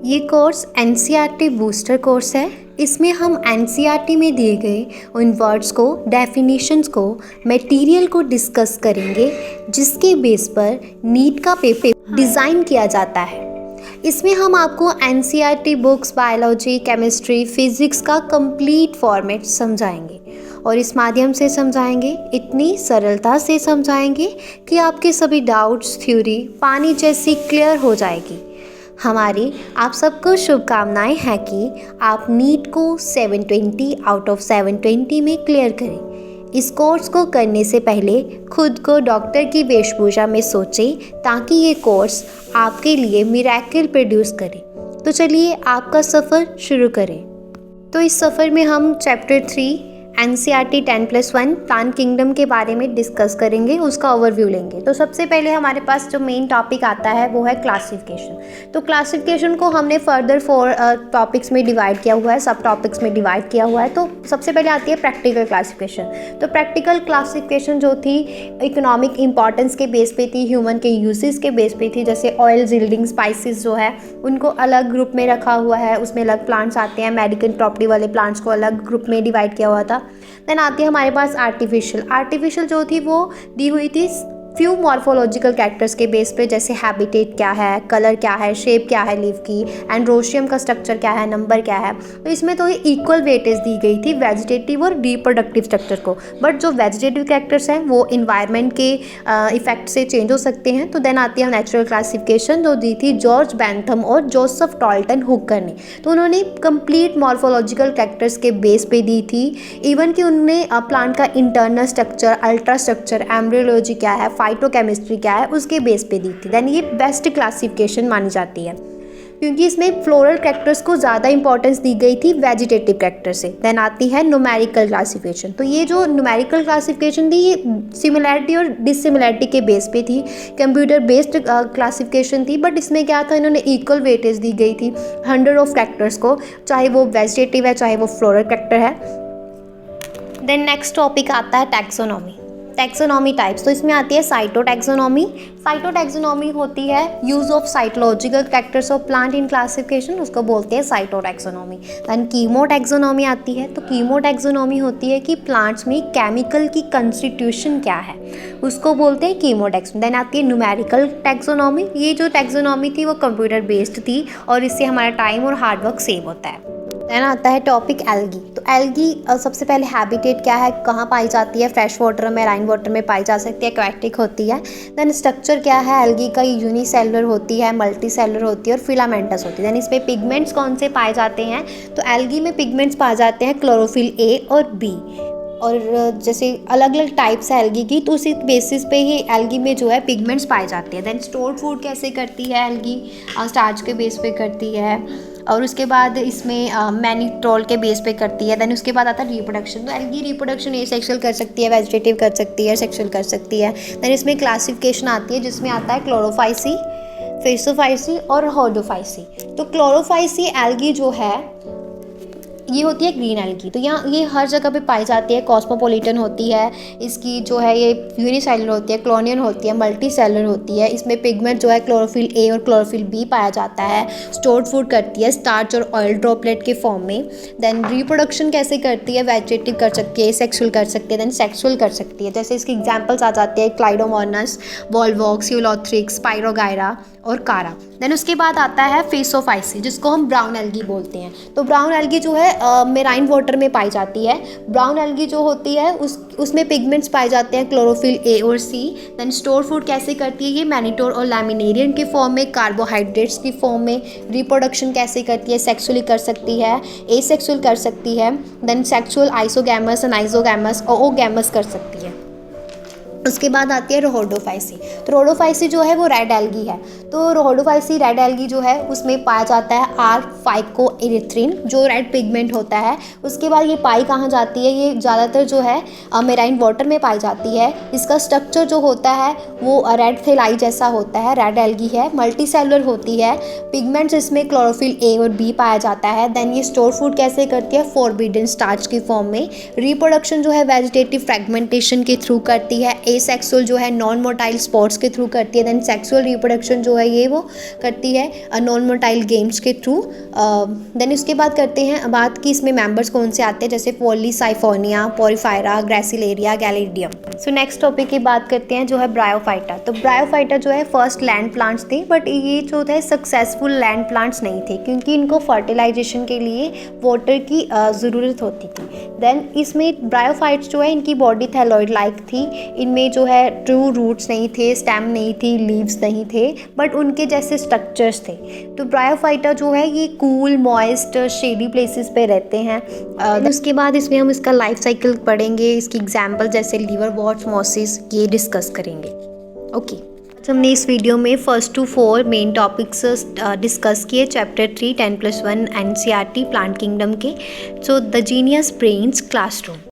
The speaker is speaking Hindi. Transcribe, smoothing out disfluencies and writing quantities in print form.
ये कोर्स एनसीईआरटी बूस्टर कोर्स है। इसमें हम एनसीईआरटी में दिए गए उन वर्ड्स को, डेफिनेशंस को, मटेरियल को डिस्कस करेंगे जिसके बेस पर नीट का पेपर डिज़ाइन किया जाता है। इसमें हम आपको NCERT books, biology, chemistry, physics का कंप्लीट फॉर्मेट समझाएंगे और इस माध्यम से समझाएंगे, इतनी सरलता से समझाएंगे कि आपके सभी डाउट्स, थ्योरी पानी जैसी क्लियर हो जाएगी। हमारी आप सबको शुभकामनाएं हैं कि आप नीट को 720 आउट ऑफ 720 में क्लियर करें। इस कोर्स को करने से पहले खुद को डॉक्टर की वेशभूषा में सोचें ताकि ये कोर्स आपके लिए मिरेकल प्रोड्यूस करे। तो चलिए आपका सफ़र शुरू करें। तो इस सफ़र में हम चैप्टर 3 एनसीईआरटी 10+1 प्लांट किंगडम के बारे में डिस्कस करेंगे, उसका ओवरव्यू लेंगे। तो सबसे पहले हमारे पास जो मेन टॉपिक आता है वो है क्लासिफिकेशन। तो क्लासिफिकेशन को हमने फर्दर 4 टॉपिक्स में डिवाइड किया हुआ है, सब टॉपिक्स में डिवाइड किया हुआ है। तो सबसे पहले आती है प्रैक्टिकल क्लासिफिकेशन। तो प्रैक्टिकल क्लासिफिकेशन जो थी इकोनॉमिक इंपॉर्टेंस के बेस पे थी, ह्यूमन के यूजेस के बेस पे थी। जैसे ऑयल यील्डिंग स्पाइसेस जो है उनको अलग ग्रुप में रखा हुआ है, उसमें अलग प्लांट्स आते हैं। मेडिकल प्रॉपर्टी वाले प्लांट्स को अलग ग्रुप में डिवाइड किया हुआ था। देन आती है हमारे पास आर्टिफिशियल जो थी वो दी हुई थी फ्यू मॉर्फोलॉजिकल कैरेक्टर्स के बेस पे, जैसे हैबिटेट क्या है, कलर क्या है, शेप क्या है लीफ की, एंड्रोशियम का स्ट्रक्चर क्या है, नंबर क्या है। तो इसमें तो ये इक्वल वेटेज दी गई थी वेजिटेटिव और रिप्रोडक्टिव स्ट्रक्चर को। बट जो वेजिटेटिव कैरेक्टर्स हैं वो इन्वायरमेंट के इफेक्ट से चेंज हो सकते हैं। तो देन आती है नेचुरल क्लासिफिकेशन जो दी थी जॉर्ज बेंथम और जोसेफ टॉल्टन हुकर ने। तो उन्होंने कंप्लीट मॉर्फोलॉजिकल कैरेक्टर्स के बेस पे दी थी। इवन कि उन्होंने प्लांट का internal structure, ultra structure, embryology क्या है, फाइटोकेमिस्ट्री क्या है, उसके बेस पे दी थी। देन ये बेस्ट क्लासिफिकेशन मानी जाती है क्योंकि इसमें फ्लोरल कैरेक्टर्स को ज़्यादा इंपॉर्टेंस दी गई थी वेजिटेटिव कैरेक्टर से। देन आती है न्यूमेरिकल क्लासिफिकेशन। तो ये जो न्यूमेरिकल क्लासिफिकेशन थी ये सिमिलैरिटी और डिससिमिलैरिटी के बेस पे थी, कंप्यूटर बेस्ड क्लासिफिकेशन थी। बट इसमें क्या था, इन्होंने इक्वल वेटेज दी गई थी 100 ऑफ कैरेक्टर्स को, चाहे वो वेजिटेटिव है चाहे वो फ्लोरल कैरेक्टर है। देन नेक्स्ट टॉपिक आता है टैक्सोनॉमी टाइप्स। तो इसमें आती है साइटोटैक्सोनॉमी। साइटोटैक्सोनॉमी होती है use of psychological characters of plant in classification, उसको बोलते हैं साइटोटैक्सोनॉमी। दैन कीमोटैक्सोनॉमी आती है। तो कीमोटैक्सोनॉमी होती है कि प्लांट्स में केमिकल की कंस्टिट्यूशन क्या है, उसको बोलते हैं कीमोटैक्सोनॉमी। देन आती है न्यूमेरिकल टैक्सोनॉमी। ये जो टैक्सोनॉमी थी वो कंप्यूटर बेस्ड थी और इससे हमारा टाइम और हार्डवर्क सेव होता है। देन आता है टॉपिक एल्गी। तो एल्गी सबसे पहले हैबिटेट क्या है, कहाँ पाई जाती है, फ्रेश वाटर में, राइन वाटर में पाई जा सकती है, एक्वेटिक होती है। देन स्ट्रक्चर क्या है एल्गी का, यूनिसेलुलर होती है, मल्टी सेलुलर होती है और फिलामेंटस होती है। देन इसमें पिगमेंट्स कौन से पाए जाते हैं, तो एल्गी में पिगमेंट्स पाए जाते हैं क्लोरोफिल ए और बी। और जैसे अलग अलग टाइप्स है एल्गी की, तो उसी बेसिस पे ही एल्गी में जो है पिगमेंट्स पाए जाते हैं। देन स्टोर्ड फूड कैसे करती है एल्गी, स्टार्च के बेस पे करती है और उसके बाद इसमें मैनिट्रोल के बेस पे करती है। देन उसके बाद आता है रिप्रोडक्शन। तो एल्गी रिप्रोडक्शन एसेक्सुअल कर सकती है, वेजिटेटिव कर सकती है, सेक्सुअल कर सकती है। देन इसमें क्लासिफिकेशन आती है जिसमें आता है क्लोरोफाइसी, फेसोफाइसी और होडोफाइसी। तो क्लोरोफाइसी एल्गी जो है ये होती है ग्रीन एल्गी। तो यहाँ ये हर जगह पे पाई जाती है, कॉस्मोपॉलिटन होती है, इसकी जो है ये यूनिसेलुलर होती है, कॉलोनियल होती है, मल्टी सेलुलर होती है। इसमें पिगमेंट जो है क्लोरोफिल ए और क्लोरोफिल बी पाया जाता है। स्टोर्ड फूड करती है स्टार्च और ऑयल ड्रॉपलेट के फॉर्म में। देन रिप्रोडक्शन कैसे करती है, वेजिटेटिव कर सकती है, सेक्सुअल कर सकती है, देन सेक्सुअल कर सकती है। जैसे इसकी एग्जाम्पल्स आ जाती है क्लाइडोमोनास, वॉल्वॉक्स, यूलोथ्रिक्स, स्पाइरोगायरा और कारा। देन उसके बाद आता है फेसोफाइसी जिसको हम ब्राउन एल्गी बोलते हैं। तो ब्राउन एल्गी जो है मेराइन वाटर में पाई जाती है। ब्राउन एल्गी जो होती है उसमें पिगमेंट्स पाए जाते हैं क्लोरोफिल ए और सी। देन स्टोर फूड कैसे करती है, ये मैनिटोर और लैमिनेरियन के फॉर्म में, कार्बोहाइड्रेट्स की फॉर्म में। रिप्रोडक्शन कैसे करती है, सेक्सुअली कर सकती है, एसेक्सुअल कर सकती है। Then sexual isogamous and isogamous और ओगैमस कर सकती है। उसके बाद आती है रोडोफाइसी। तो रोडोफाइसी जो है वो रेड एल्गी है। तो रोडोफाइसी रेड एल्गी जो है उसमें पाया जाता है R-फाइकोएरिथ्रिन जो रेड पिगमेंट होता है। उसके बाद ये पाई कहाँ जाती है, ये ज़्यादातर जो है मेराइन वाटर में पाई जाती है। इसका स्ट्रक्चर जो होता है वो रेड थेलाई जैसा होता है, रेड एल्गी है, मल्टी सेलुलर होती है। पिगमेंट्स इसमें क्लोरोफिल ए और बी पाया जाता है। देन ये स्टोर फूड कैसे करती है, फॉरबिडन स्टार्च की फॉर्म में। रिप्रोडक्शन जो है वेजिटेटिव फ्रेगमेंटेशन के थ्रू करती है, एसेक्सुअल जो है नॉन मोटाइल स्पोर्ट्स के थ्रू करती है। देन सेक्सुअल रिप्रोडक्शन जो है ये वो करती है नॉन मोटाइल गेम्स के थ्रू। देन उसके बाद करते हैं बात कि इसमें मेंबर्स कौन से आते हैं, जैसे Polysiphonia, Porphyra, Gracilaria, Gelidium. So next topic की बात करते हैं जो है ब्रायोफाइटा। तो ब्रायोफाइटा जो है फर्स्ट लैंड प्लांट्स थे, बट ये जो है सक्सेसफुल लैंड प्लांट्स नहीं थे क्योंकि इनको फर्टिलाइजेशन के लिए वाटर की ज़रूरत होती थी। देन इसमें ब्रायोफाइट्स जो है इनकी बॉडी थैलॉइड लाइक थी, इनमें जो है ट्रू रूट्स नहीं थे, स्टेम नहीं थी, लीव्स नहीं थे, बट उनके जैसे स्ट्रक्चर्स थे। तो ब्रायोफाइटा जो है ये कूल, मॉइस्ट, शेडी प्लेसेस पे रहते हैं। उसके बाद इसमें हम इसका लाइफ साइकिल पढ़ेंगे, इसकी एग्जाम्पल जैसे लीवर वॉट्स, मॉसिस, ये डिस्कस करेंगे। ओके, हमने इस वीडियो में 1 to 4 मेन टॉपिक्स डिस्कस किए चैप्टर 3 10+1 NCERT प्लांट किंगडम के। So the genius brains classroom.